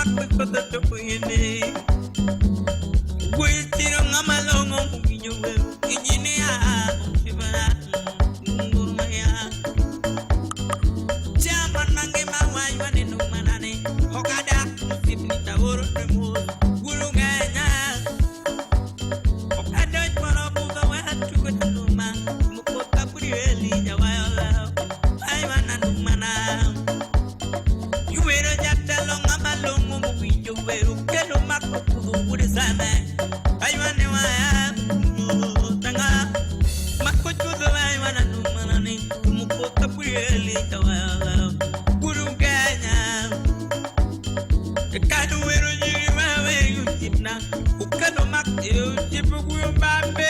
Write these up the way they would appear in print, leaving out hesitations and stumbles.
makwe kodo to kuyene. Witiro ngamalongo muginyo we. Kijini ya kibara nguruma ya. Chama nange mawai wane numanane. Hokada sipni taworo temo. Gulunganya. Hokada jwara buga wa hatu numa. Mukota kurieli jawala. Ai wana numana. Yuwero jatalo ngamalongo muginyo we. Kelo makwe kudu bude same. Ai wane waya. Tanga. Makwe kudu ai wana numanane. Mukota kurieli jawala. Gulunganya. Kadu wero jiri mawe yutipna. Ukado mak yutipu kuyo bambe.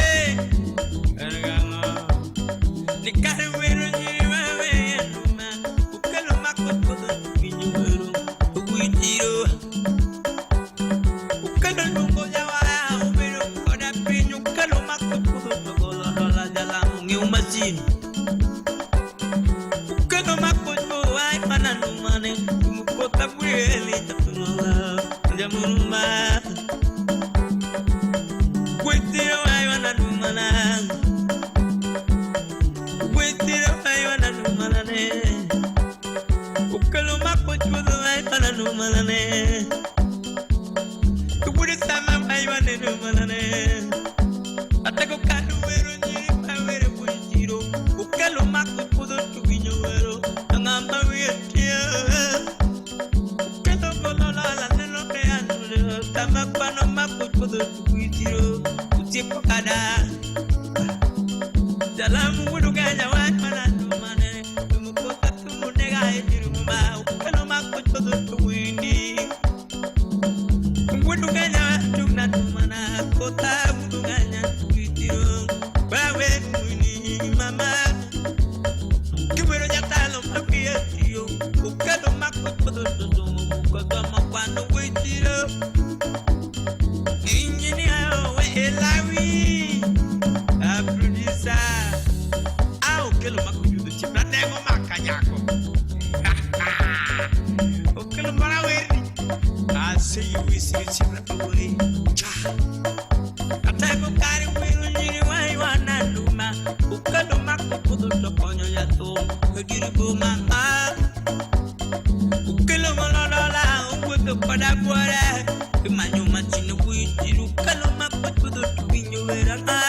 Nikadu wero jiri mawe yutuma. Ukado mak kudu kuyo wero. Ukujiro. Ukado nungo jawara. Ubero koda pinyo. Ukado mak kudu kuyo dola jala mungi umazini. Ukado mak kudu ai mana numane. Mukota kurieli jatuma. Jamuruma. Witiro ai wana numana. Witiro ai wana numana ne. Ukalo makochudo ai wana numana ne. Kubudi sama ai wana numana ne. Atako kadu wero nyiri pawere witiro. Ukalo makochudo tuginyo wero. Ngamba witiro. Ukalo bolola la nelo ke anu. Tamakano makochudo tuginyo. Utipo kada. Jalamu wudu ganya wana numane. Tumukota tumunega etiruma. Ukalo makochudo tuwini. Wudu ganya tuna numana. Kota wudu ganya tuwitiro. Bawe tuwini mama. Kiwero jatalo makietio. Ukalo makochudo tuwini. Ukalo makwano witiro. Engineer Elawi. A producer. Ukelo makochudo chipna nego makanyako. Ukelo maraweri. I say you wish you chipna away. Atako kari wiro nyiri wai wana numa. Ukelo makochudo tokonyo yato. Hagiri buma. Ukelo malolola. Uweke pada kware. Imanyo machino witiru. Ukelo makochudo tukinyo weranga.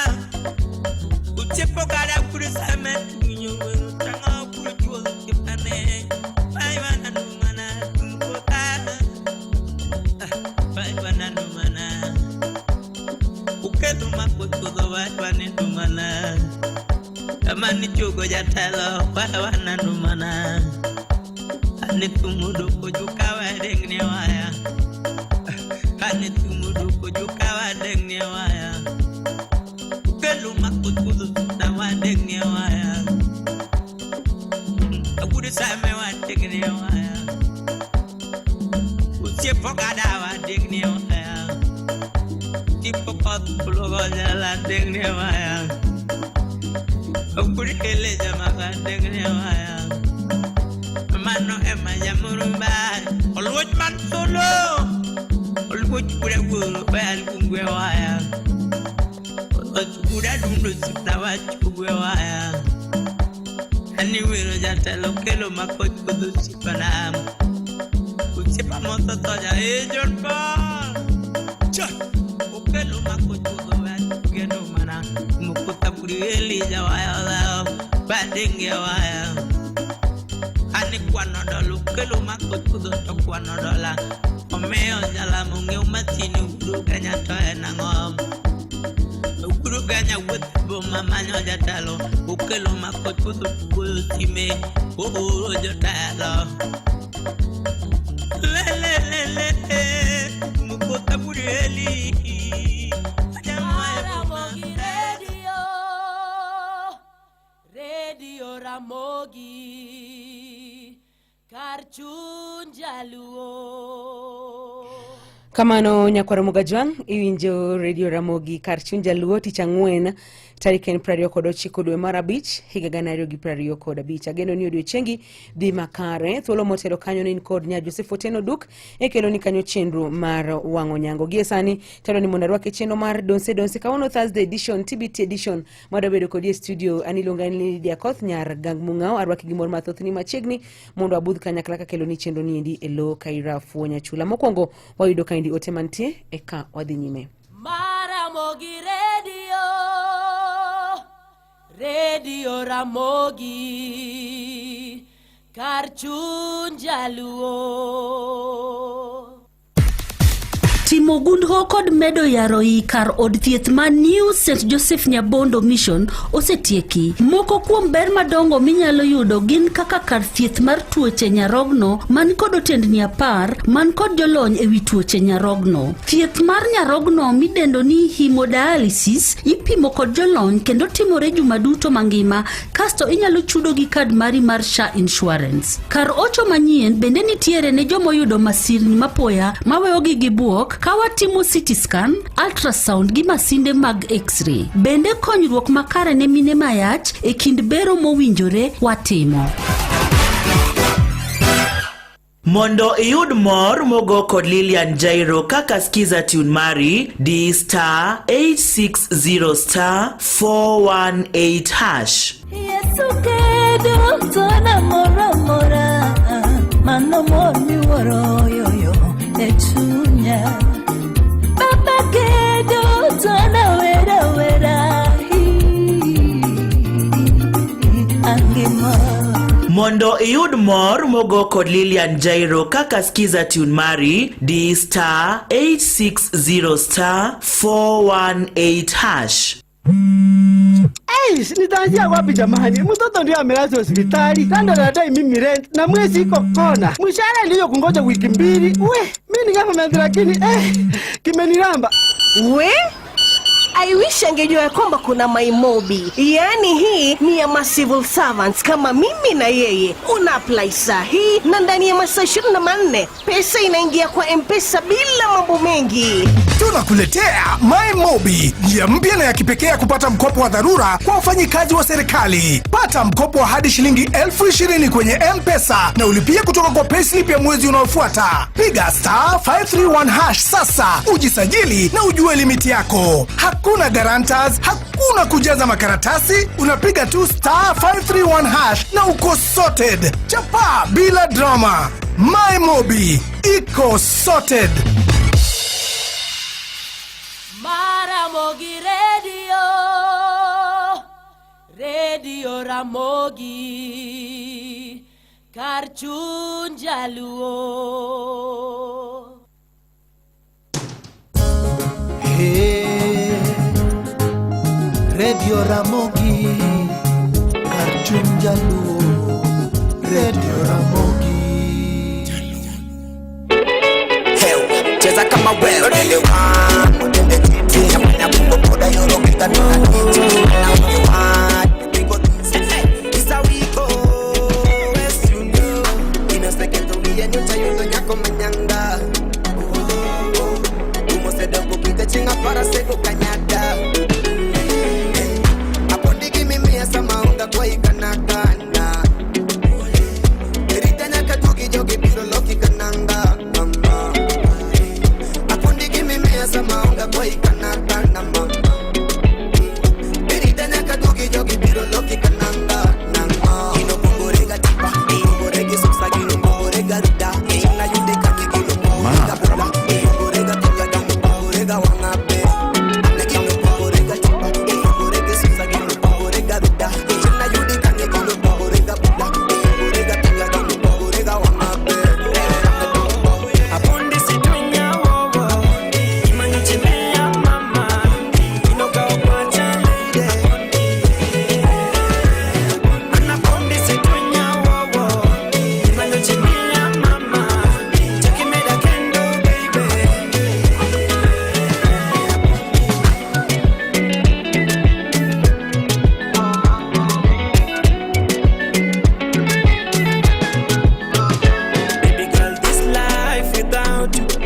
Uchepo kada kurisame tukinyo wero. Tanga kurichuo kipane. Bai wana numana. Tumkota. Bai wana numana. Ukelo makochudo wai wana numana. Amani chogo jatalo wai wana numana. Ane tumudu kujukawa dengne waya. Ane tumudu kujukawa dengne waya. Ukelo makochudo tawa dengne waya. Akudi same wa dengne waya. Uchepo kada wa dengne waya. Tipo kot pulogo jala dengne waya. Akudi kele jamaka dengne waya. Mano ema jamurumba. Olwoj man solo. Olwoj kure gulu bayal kungwe waya. Olwoj dundo sitawa chukwe waya. Ani wiro jatelo kelo makochudo sipanam. Uchipa moto toja John Paul. Chot. Ukelo makochudo waya geno mana. Mukuta kurieli jawaya. Badenge waya. Ani kwano dolu kelo makochudo to kwano dola. Omeo jala mungi umatini uguru ganya toe na ngom. Uguru ganya wetbo mamanyo jatalo. Ukelo makochudo tukuyo time. Uguru jatalo. Lelelelele. Mukota kurieli. Ramogi Radio. Radio Ramogi. Karchunja luo. Kamano nyakwara mugajwang iwinjo Radio Ramogi Karchunja luo ticha ng'wen Tariken prario kodo chikudwe marabich higa ganario gi prario koda bich ageno ni odiochiengi dhi makare thuolo motelo kanyo ni kod nya Joseph Otieno Duk ekelo ni kanyo chenro mar wango nyango gie sani telo ni monarwake chenro mar donse kawono Thursday edition TBT edition madabedo kod studio anilonga ni Lydia Koth nyar gang mungao arwake gimor mathoth ni machiegni mondo abudh kanyakla ka kelo ni chenro ni endi elo kaira fuonya chula mokwongo wayudo kaindi otemantie eka wadhi nyime. Maramogi Radio Ramogi Karchun Jaluo Timo gundho kod medo yaroi kar od thieth ma New St. Joseph Nyabondo Mission osetieki. Moko kuom ber madongo minyalo yudo gin kaka kar thieth mar tuoche nyarogno man kod otendni 10 man kod jolony ewi tuoche nyarogno. Thieth mar nyarogno midendo ni hemodialysis ipimo kod jolony kendo timore juma duto mangima kasto inyalo chudo gi kad mari mar SHA insurance. Kar ocho manyien bende nitiere ne jomo yudo masirni mapoya maweyo gi gibuok kawa timo CT scan, ultrasound gi masinde mag X-ray. Bende konyruok makare ne mine mayach e kind bero mowinjore watimo. Mondo iud mor mogo kod Lilian Jairo kaka skiza tune mari D star 860 star 418 hash. Yesu kedo tona mora mora mano moni woro yoyo echunya Baba kedo tona wera wera angema Mondo iud mor mogo kod Lilian Jairo kaka skiza tune mari D star 860 star 418 hash. Nitaanzia wapi jamani? Mtoto ndio amelazwa hospitali. Kando nadai mimi rent na mwezi iko kona. Mshahara ndio kungoja wiki 2. Mimi ni government lakini kimeniramba. I wish angejua kwamba kuna MyMobi. Yaani hii ni ya civil servants kama mimi na yeye. Una apply sahi na ndani ya masaa 24 pesa inaingia kwa M-Pesa bila mambo mengi. Tunakuletea MyMobi, njia mpya na ya kipekee kupata mkopo wa dharura kwa wafanyikazi wa serikali. Pata mkopo wa hadi shilingi 20,000 kwenye M-Pesa na ulipie kutoka kwa payslip ya mwezi unaofuata. Piga star 531 hash sasa ujisajili na ujue limiti yako. Hakuna guarantors, hakuna kujaza makaratasi, unapiga tu star 531 hash na uko sorted. Chapa bila drama. MyMobi, iko sorted. Maramogi Radio Ramogi Karchun Jaluo Radio Ramogi Karchun Jaluo Radio Ramogi cheza kama wewe modele titi amanya bungo poda yoro kitani na titi na bingo is how we go as you know in a second to be and you tayo nyako manyanga umo se dogo kita chinga para seko kanyada apondiki mimi asa maunga kwa ikanaka na eritanya katuki jogi biro loki kananga Samaunga kwa ikanaka na mama Eritanya kaduki jogi biro loki kananga Nanga Kino pongorega tipa Pongorega suksa kino pongorega ruda Ina yude kaki kino pongorega pula Pongorega tuya damu pongorega wangape Kino pongorega tipa Pongorega suksa kino pongorega ruda Ina yude kaki kino pongorega pula Pongorega tuya damu pongorega wangape Apundi situnya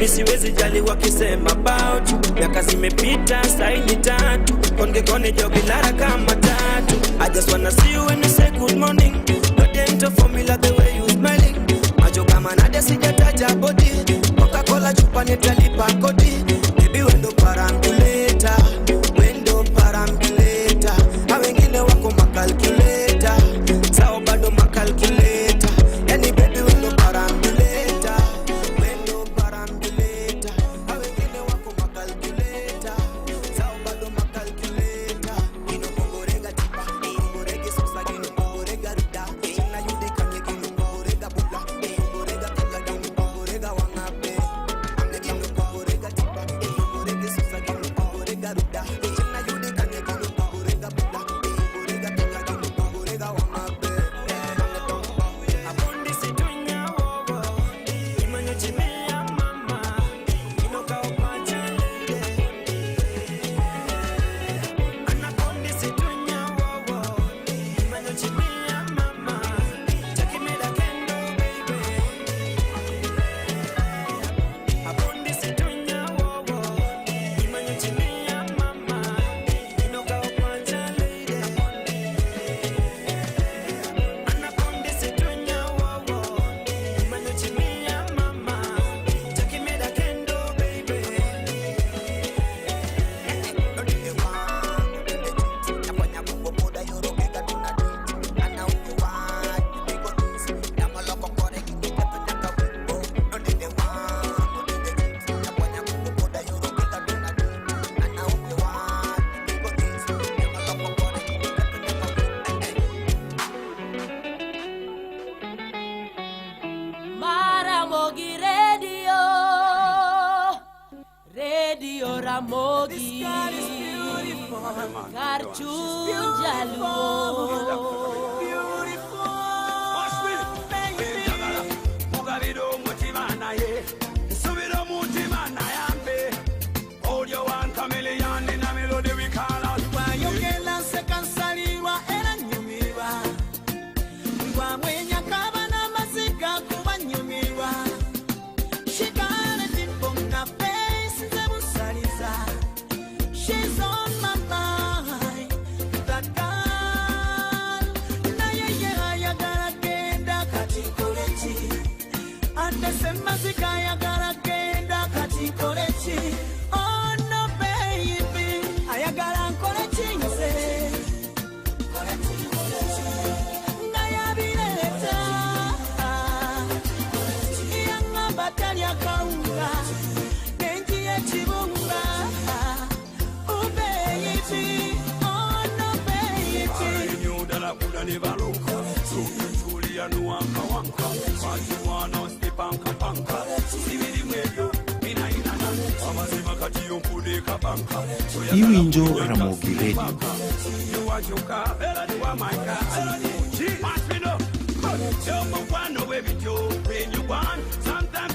Siwezi jali wakisema about you. Miaka zimepita, saini 3 Kone jogi lara kama tatu. I just wanna see you when you say good morning. No dento formula the way you smiling. Macho kama nade sijataja body. Coca-Cola chupa nitalipa kodi. Baby wendo parambulator. Wendo parambulator. Ha wengine wako makalculator. Sao bado makalculator. Yani baby wendo parambulator. Wendo parambulator. Ha wengine wako makalculator. Sao bado makalculator. Ino pongorega tipa. Pongorega sosa gino pongorega ruda. Ina yude kanye gino pongorega bula. Pongorega kanya damu pongorega wangape. Amne gino pongorega tipa. Pongorega sosa gino pongorega ruda. Ina yude kanye gino pongorega bula. Pongorega kanya damu pongorega wangape. Abundi situnya wowo. Imanyo chimea mama. Ino kao pachele. Anakondi situnya wowo. Imanyo chimea mama. Chakimeda kendo baby. Abundi situnya wowo. Imanyo chimea mama. Ino kao pachele. Anakondi situnya wowo. Imanyo chimea mama. Chakimeda kendo baby. Maramogi Radio, Radio Ramogi, Karchunja Luo. She's on my mind, that girl. Na ya gara kenda katikolechi. Andesema zika ya gara kenda katikolechi. Oh no baby, ayagara kolechi nse. Na ya bileta. Yanga batalia kaunga. Nenji ya chibunga. Oh baby, oh no baby. Iwinjo Ramogi Radio. Sometimes